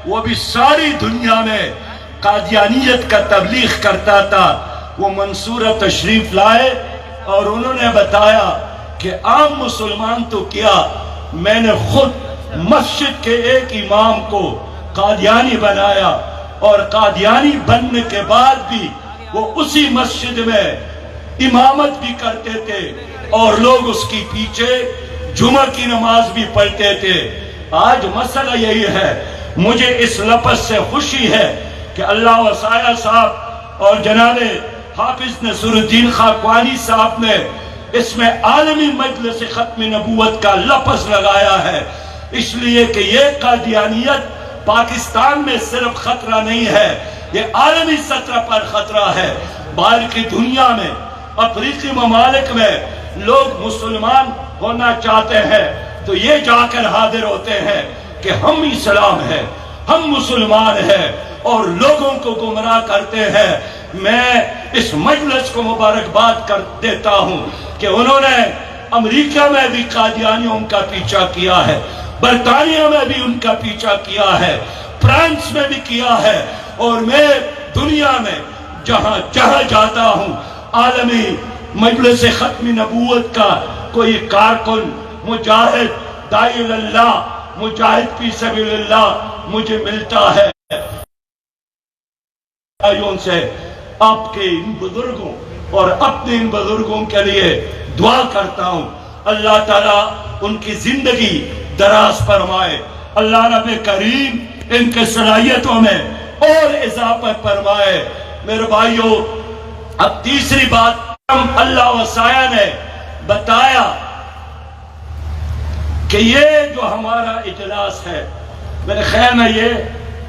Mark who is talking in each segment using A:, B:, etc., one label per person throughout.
A: وہ بھی ساری دنیا میں قادیانیت کا تبلیغ کرتا تھا، وہ منصورہ تشریف لائے اور انہوں نے بتایا کہ عام مسلمان تو کیا، میں نے خود مسجد کے ایک امام کو قادیانی بنایا، اور قادیانی بننے کے بعد بھی وہ اسی مسجد میں امامت بھی کرتے تھے اور لوگ اس کی پیچھے جمعہ کی نماز بھی پڑھتے تھے۔ آج مسئلہ یہی ہے، مجھے اس لفظ سے خوشی ہے کہ اللہ وسایہ صاحب اور جناب حافظ نصر الدین خاقوانی صاحب نے اس میں عالمی مجلس ختم نبوت کا لفظ لگایا ہے، اس لیے کہ یہ قادیانیت پاکستان میں صرف خطرہ نہیں ہے، یہ عالمی سطح پر خطرہ ہے۔ باہر کی دنیا میں، افریقی ممالک میں لوگ مسلمان ہونا چاہتے ہیں تو یہ جا کر حاضر ہوتے ہیں کہ ہم اسلام ہیں، ہم مسلمان ہیں، اور لوگوں کو گمراہ کرتے ہیں۔ میں اس مجلس کو مبارکباد کر دیتا ہوں کہ انہوں نے امریکہ میں بھی قادیانیوں کا پیچھا کیا ہے، برطانیہ میں بھی ان کا پیچھا کیا ہے، فرانس میں بھی کیا ہے، اور میں دنیا میں جہاں جہاں جاتا ہوں عالمی مجلس ختم نبوت کا کوئی کارکن، مجاہد، داعی اللہ، مجاہد فی سبیل اللہ مجھے ملتا ہے۔ سے آپ کے ان بزرگوں اور اپنے ان بزرگوں کے لیے دعا کرتا ہوں، اللہ تعالیٰ ان کی زندگی دراز فرمائے، اللہ رب کریم ان کے صلاحیتوں میں اور اضافہ فرمائے۔ میرے بھائیوں، اب تیسری بات اللہ وسایہ نے بتایا کہ یہ جو ہمارا اجلاس ہے، میرے خیال میں یہ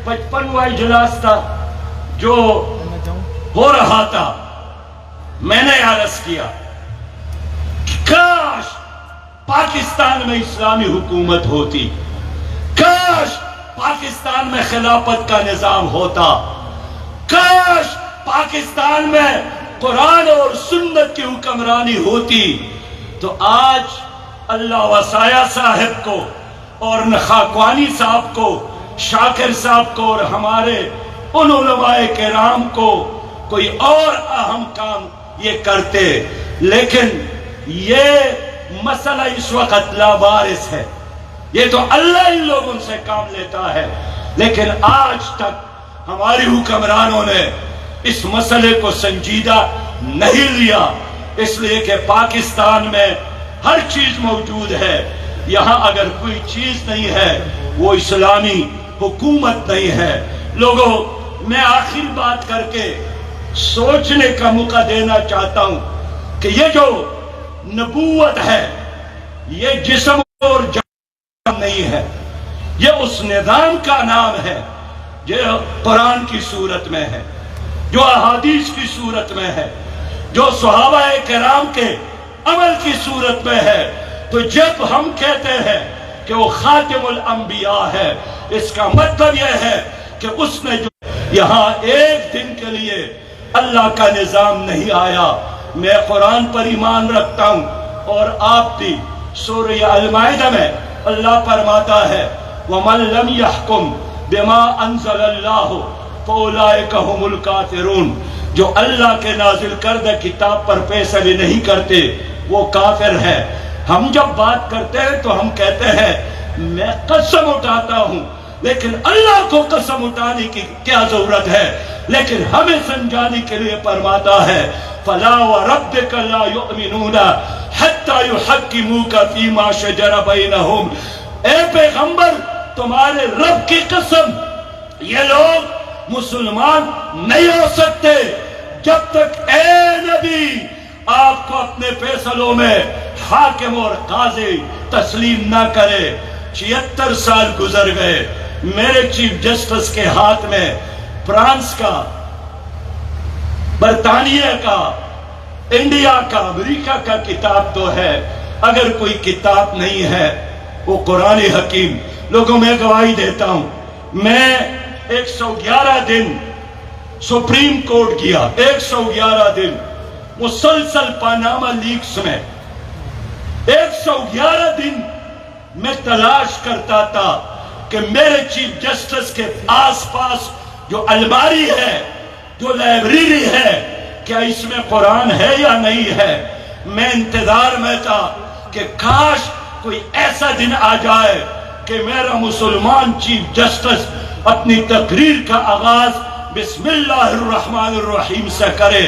A: 55واں اجلاس تھا جو ہو رہا تھا۔ میں نے عرض کیا کہ کاش پاکستان میں اسلامی حکومت ہوتی، کاش پاکستان میں خلافت کا نظام ہوتا، کاش پاکستان میں قرآن اور سنت کی حکمرانی ہوتی، تو آج اللہ وسایہ صاحب کو اور خاقوانی صاحب کو، شاکر صاحب کو اور ہمارے ان علماء کرام کو کوئی اور اہم کام یہ کرتے، لیکن یہ مسئلہ اس وقت لاوارث ہے، یہ تو اللہ ان لوگوں سے کام لیتا ہے، لیکن آج تک ہماری حکمرانوں نے اس مسئلے کو سنجیدہ نہیں لیا، اس لیے کہ پاکستان میں ہر چیز موجود ہے، یہاں اگر کوئی چیز نہیں ہے وہ اسلامی حکومت نہیں ہے۔ لوگوں، میں آخر بات کر کے سوچنے کا موقع دینا چاہتا ہوں کہ یہ جو نبوت ہے یہ جسم اور جسم نہیں ہے، یہ اس نظام کا نام ہے جو قرآن کی صورت میں ہے، جو احادیث کی صورت میں ہے، جو صحابہ کرام کے عمل کی صورت میں ہے۔ تو جب ہم کہتے ہیں کہ وہ خاتم الانبیاء ہے، اس کا مطلب یہ ہے کہ اس نے جو یہاں ایک دن کے لیے اللہ کا نظام نہیں آیا۔ میں قرآن پر ایمان رکھتا ہوں اور آپ بھی، سورہ المائدہ میں اللہ فرماتا ہے وَمَن لَمْ يَحْكُمْ بِمَا أَنزَلَ اللَّهُ فَأُولَئِكَ هُمُ الْكَافِرُونَ، جو اللہ کے نازل کردہ کتاب پر فیصلے نہیں کرتے وہ کافر ہے۔ ہم جب بات کرتے ہیں تو ہم کہتے ہیں میں قسم اٹھاتا ہوں، لیکن اللہ کو قسم اٹھانے کی کیا ضرورت ہے؟ لیکن ہمیں سمجھانے کے لیے فرماتا ہے فَلَا وَرَبِّكَ لَا يُؤْمِنُونَ حَتَّى يُحَكِّمُوكَ فِي مَا شَجَرَ بَيْنَهُمْ، اے پیغمبر تمہارے رب کی قسم یہ لوگ مسلمان نہیں ہو سکتے جب تک اے نبی آپ کو اپنے فیصلوں میں حاکم اور قاضی تسلیم نہ کرے۔ 76 سال گزر گئے، میرے چیف جسٹس کے ہاتھ میں فرانس کا، برطانیہ کا، انڈیا کا، امریکہ کا کتاب تو ہے، اگر کوئی کتاب نہیں ہے وہ قرآن حکیم۔ لوگوں میں گواہی دیتا ہوں، میں 111 دن سپریم کورٹ کیا، 111 دن مسلسل پاناما لیکس میں 111 دن میں تلاش کرتا تھا کہ میرے چیف جسٹس کے آس پاس جو الماری ہے، جو لائبریری ہے، کیا اس میں قرآن ہے یا نہیں ہے؟ میں انتظار میں تھا کہ کاش کوئی ایسا دن آ جائے کہ میرا مسلمان چیف جسٹس اپنی تقریر کا آغاز بسم اللہ الرحمن الرحیم سے کرے۔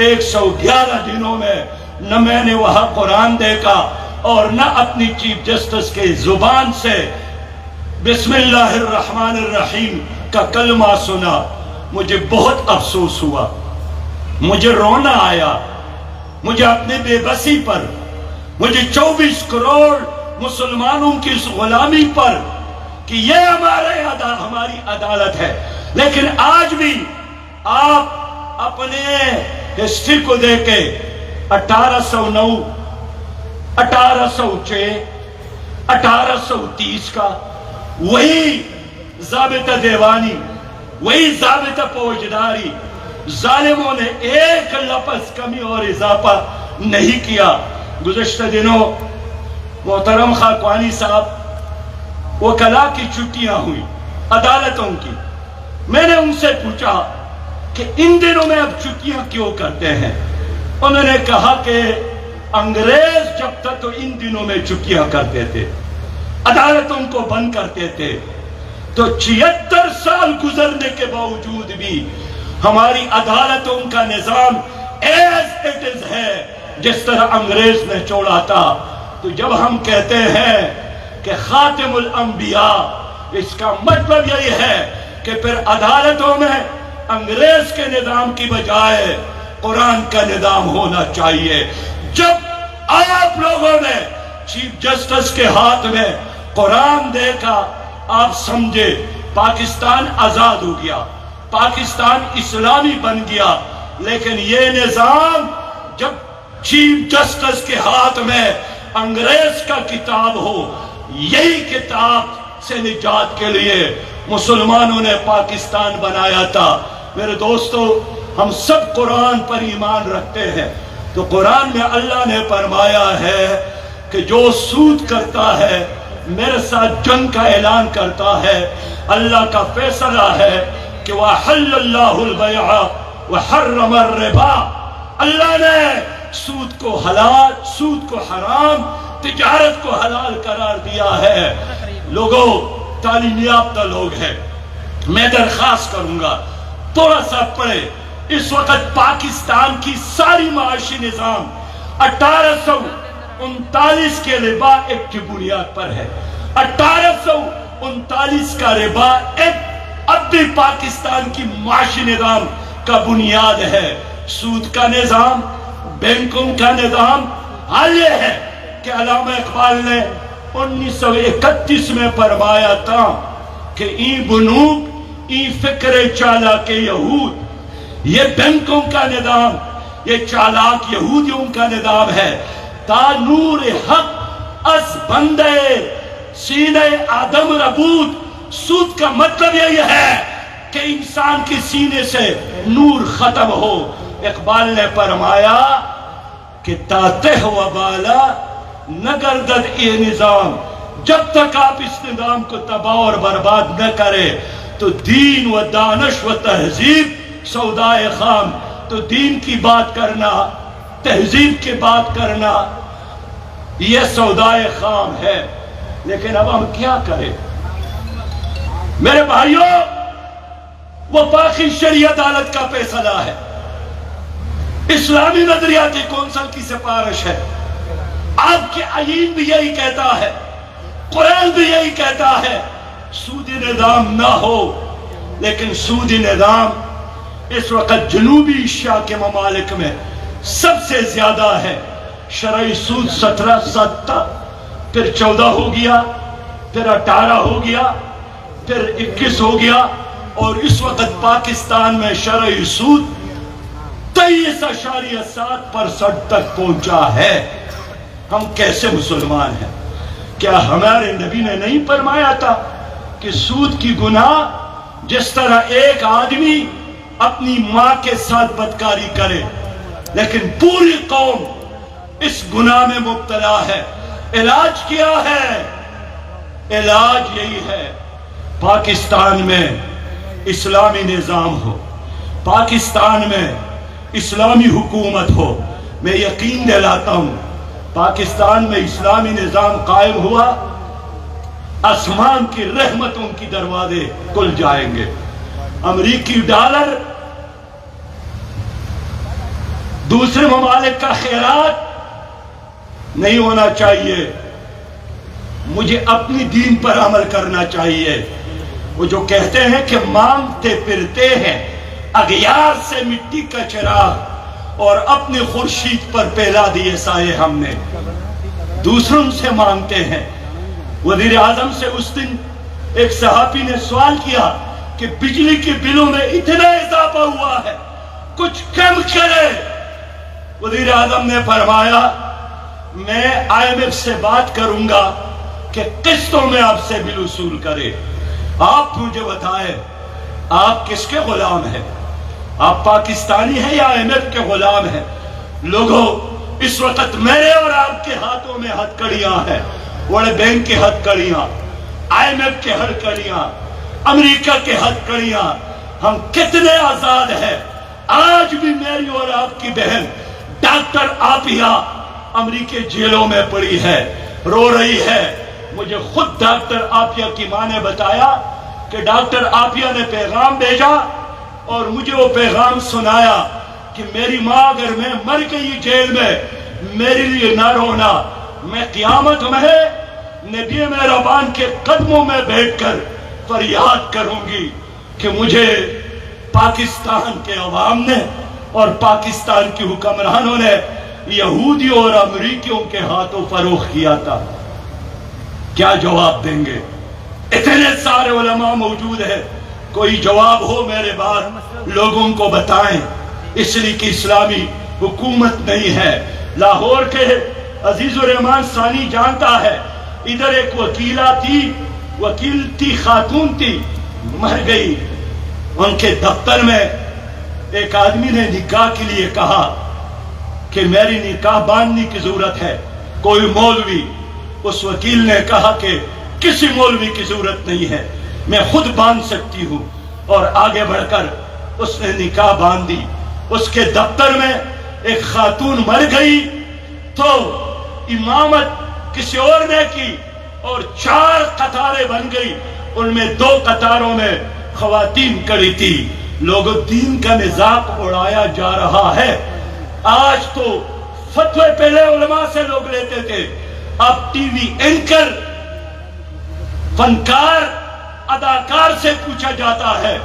A: 111 دنوں میں نہ میں نے وہاں قرآن دیکھا اور نہ اپنی چیف جسٹس کے زبان سے بسم اللہ الرحمن الرحیم کا کلمہ سنا۔ مجھے بہت افسوس ہوا، مجھے رونا آیا، مجھے اپنی بے بسی پر، مجھے 24 کروڑ مسلمانوں کی اس غلامی پر کہ یہ ہماری عدالت ہے۔ لیکن آج بھی آپ اپنے ہسٹری کو دیکھے 1809 1806 1830 کا وہی ضابطہ دیوانی، وہی ضابطہ فوجداری، ظالموں نے ایک لفظ کمی اور اضافہ نہیں کیا۔ گزشتہ دنوں محترم خاقوانی صاحب وکلا کی چھٹیاں ہوئی عدالتوں کی، میں نے ان سے پوچھا کہ ان دنوں میں اب چھٹیاں کیوں کرتے ہیں؟ انہوں نے کہا کہ انگریز جب تک تو ان دنوں میں چھٹیاں کرتے تھے، عدالتوں کو بند کرتے تھے، تو 76 سال گزرنے کے باوجود بھی ہماری عدالتوں کا نظام ایز اٹ از ہے جس طرح انگریز نے چھوڑا تھا۔ تو جب ہم کہتے ہیں کہ خاتم الانبیاء، اس کا مطلب یہی ہے کہ پھر عدالتوں میں انگریز کے نظام کی بجائے قرآن کا نظام ہونا چاہیے۔ جب آپ لوگوں نے چیف جسٹس کے ہاتھ میں قرآن دیکھا، آپ سمجھے پاکستان آزاد ہو گیا، پاکستان اسلامی بن گیا۔ لیکن یہ نظام جب چیف جسٹس کے ہاتھ میں انگریز کا کتاب ہو، یہی کتاب سے نجات کے لیے مسلمانوں نے پاکستان بنایا تھا۔ میرے دوستو، ہم سب قرآن پر ایمان رکھتے ہیں، تو قرآن میں اللہ نے فرمایا ہے کہ جو سود کرتا ہے میرے ساتھ جنگ کا اعلان کرتا ہے۔ اللہ کا فیصلہ ہے کہ وَحَلَّ اللَّهُ الْبَيْعَ وَحَرَّمَ الرِّبَا، اللہ نے سود کو حلال، سود کو حرام، تجارت کو حلال قرار دیا ہے۔ لوگوں، تعلیم یافتہ لوگ ہیں، میں درخواست کروں گا تھوڑا سا پڑھے۔ اس وقت پاکستان کی ساری معاشی نظام 1839 کے ربا ایکٹ کی بنیاد پر ہے۔ 1839 کا ربا ایکٹ اب بھی پاکستان کی معاشی نظام کا بنیاد ہے۔ سود کا نظام، بینکوں کا نظام، حال یہ ہے کہ علامہ اقبال نے 1931 میں فرمایا تھا کہ این بنوک این فکر چالاک یہود، یہ بینکوں کا نظام، یہ چالاک یہودیوں کا نظام ہے۔ تا نور حق از بندے سینہ آدم ربود، سود کا مطلب یہی ہے کہ انسان کے سینے سے نور ختم ہو۔ اقبال نے فرمایا کہ تاتہ و بالا نہ گردد یہ نظام، جب تک آپ اس نظام کو تباہ اور برباد نہ کرے تو دین و دانش و تہذیب سودائے خام۔ تو دین کی بات کرنا، تہذیب کی بات کرنا، یہ سودائے خام ہے۔ لیکن اب ہم کیا کریں میرے بھائیوں؟ وہ پاکی شرعی عدالت کا فیصلہ ہے، اسلامی نظریاتی کونسل کی سفارش ہے، آپ کے آئین بھی یہی کہتا ہے، قرآن بھی یہی کہتا ہے سودی نظام نہ ہو۔ لیکن سودی نظام اس وقت جنوبی ایشیا کے ممالک میں سب سے زیادہ ہے۔ شرعی سود 17 پھر 14 ہو گیا، پھر 18 ہو گیا، پھر 21 ہو گیا، اور اس وقت پاکستان میں شرعی سود 23.7% تک پہنچا ہے۔ ہم کیسے مسلمان ہیں؟ کیا ہمارے نبی نے نہیں فرمایا تھا کہ سود کی گناہ جس طرح ایک آدمی اپنی ماں کے ساتھ بدکاری کرے لیکن پوری قوم اس گناہ میں مبتلا ہے؟ علاج کیا ہے؟ علاج یہی ہے پاکستان میں اسلامی نظام ہو، پاکستان میں اسلامی حکومت ہو، میں یقین دلاتا ہوں پاکستان میں اسلامی نظام قائم ہوا، آسمان کی رحمتوں کی دروازے کھل جائیں گے، امریکی ڈالر، دوسرے ممالک کا خیرات نہیں ہونا چاہیے، مجھے اپنی دین پر عمل کرنا چاہیے۔ وہ جو کہتے ہیں کہ مانگتے پھرتے ہیں اغیار سے مٹی کا چراغ اور اپنے خورشید پر پھیلا دیے سائے، ہم نے دوسروں سے مانگتے ہیں۔ وزیر اعظم سے اس دن ایک صحافی نے سوال کیا کہ بجلی کے بلوں میں اتنا اضافہ ہوا ہے، کچھ کم کرے۔ وزیر اعظم نے فرمایا میں IMF سے بات کروں گا کہ قسطوں میں آپ سے بل وصول کرے۔ آپ مجھے بتائیں آپ کس کے غلام ہیں؟ آپ پاکستانی ہیں یا IMF کے غلام ہیں؟ لوگوں، اس وقت میرے اور آپ کے ہاتھوں میں ہتھکڑیاں ہیں، ورلڈ بینک کے ہتھکڑیاں، IMF کے ہتھکڑیاں، امریکہ کے ہتھکڑیاں۔ ہم کتنے آزاد ہیں۔ آج بھی میری اور آپ کی بہن ڈاکٹر عافیہ امریکی جیلوں میں پڑی ہے، رو رہی ہے۔ مجھے خود ڈاکٹر عافیہ کی ماں نے بتایا کہ ڈاکٹر عافیہ نے پیغام بھیجا اور مجھے وہ پیغام سنایا کہ میری ماں اگر میں مر گئی جیل میں، میرے لیے نہ رونا، میں قیامت میں نبی مہربان کے قدموں میں بیٹھ کر فریاد کروں گی کہ مجھے پاکستان کے عوام نے اور پاکستان کی حکمرانوں نے یہودیوں اور امریکیوں کے ہاتھوں فروخت کیا تھا۔ کیا جواب دیں گے؟ اتنے سارے علماء موجود ہیں، کوئی جواب ہو میرے بعد لوگوں کو بتائیں۔ اس لیے کہ اسلامی حکومت نہیں ہے۔ لاہور کے عزیز الرحمان ثانی جانتا ہے، ادھر ایک وکیل تھی، خاتون تھی، مر گئی۔ ان کے دفتر میں ایک آدمی نے نکاح کے لیے کہا کہ میری نکاح باندھنے کی ضرورت ہے، کوئی مولوی۔ اس وکیل نے کہا کہ کسی مولوی کی ضرورت نہیں ہے، میں خود باندھ سکتی ہوں، اور آگے بڑھ کر اس نے نکاح باندھ دی۔ اس کے دفتر میں ایک خاتون مر گئی تو امامت کسی اور نے کی اور 4 قطاریں بن گئی، ان میں 2 قطاروں میں خواتین کڑی تھی۔ لوگوں، دین کا مذاق اڑایا جا رہا ہے۔ آج تو فتوے پہلے علماء سے لوگ لیتے تھے، اب ٹی وی اینکر، فنکار، اداکار سے پوچھا جاتا ہے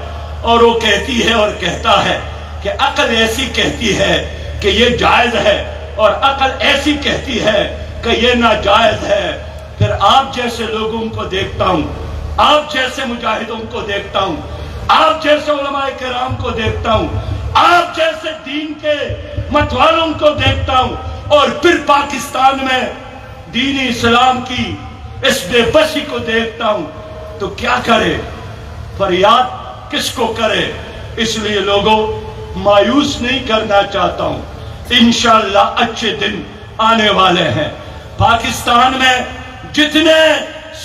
A: اور وہ کہتی ہے اور کہتا ہے کہ عقل ایسی کہتی ہے کہ یہ جائز ہے اور عقل ایسی کہتی ہے کہ یہ ناجائز ہے۔ پھر آپ جیسے لوگوں کو دیکھتا ہوں، آپ جیسے مجاہدوں کو دیکھتا ہوں، آپ جیسے علماء کرام کو دیکھتا ہوں، آپ جیسے دین کے متوالوں کو دیکھتا ہوں، اور پھر پاکستان میں دین اسلام کی اس بے بسی کو دیکھتا ہوں، تو کیا کرے؟ فریاد کس کو کرے؟ اس لیے لوگوں، مایوس نہیں کرنا چاہتا ہوں، انشاءاللہ اچھے دن آنے والے ہیں۔ پاکستان میں جتنے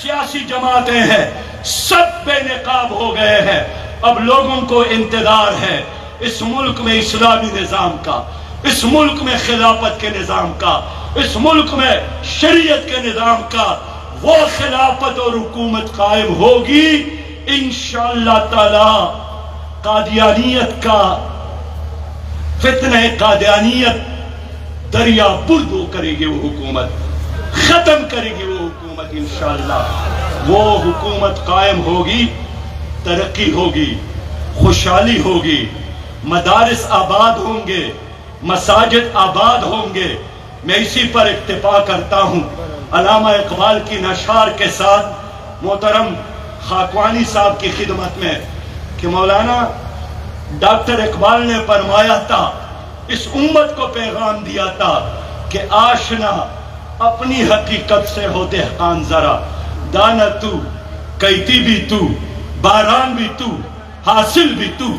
A: سیاسی جماعتیں ہیں سب بے نقاب ہو گئے ہیں۔ اب لوگوں کو انتظار ہے اس ملک میں اسلامی نظام کا، اس ملک میں خلافت کے نظام کا، اس ملک میں شریعت کے نظام کا۔ وہ خلافت اور حکومت قائم ہوگی انشاءاللہ تعالی۔ قادیانیت کا فتنہ قادیانیت دریا بردو کرے گی، وہ حکومت ختم کرے گی، وہ حکومت انشاءاللہ۔ وہ حکومت قائم ہوگی، ترقی ہوگی، خوشحالی ہوگی، مدارس آباد ہوں گے، مساجد آباد ہوں گے۔ میں اسی پر اکتفا کرتا ہوں، علامہ اقبال کی نشار کے ساتھ محترم خاکوانی صاحب کی خدمت میں، کہ مولانا ڈاکٹر اقبال نے فرمایا تھا، اس امت کو پیغام دیا تھا کہ آشنا اپنی حقیقت سے ہو دہقان ذرا، دانا تو، کیتی بھی تو، باران بھی تو، حاصل بھی تو،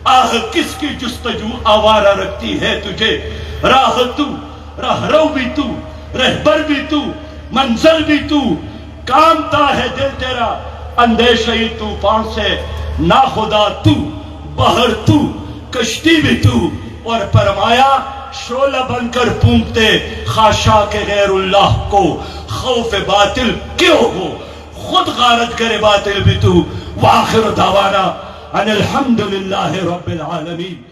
A: آہ کس کی جستجو آوارہ رکھتی ہے تجھے، راہ تو، راہ رو بھی تو، رہبر بھی تو، منزل بھی تو، کامتا ہے دل تیرا اندیشہی طوفان سے، ناخدا تو، بحر تو، کشتی بھی تو، اور فرمایا شعلہ بن کر پونکتے خاشاک غیر اللہ کو، خوف باطل کیوں ہو، خود غارت کرے باطل بھی تو۔ وآخر دعوانا ان الحمدللہ رب العالمین۔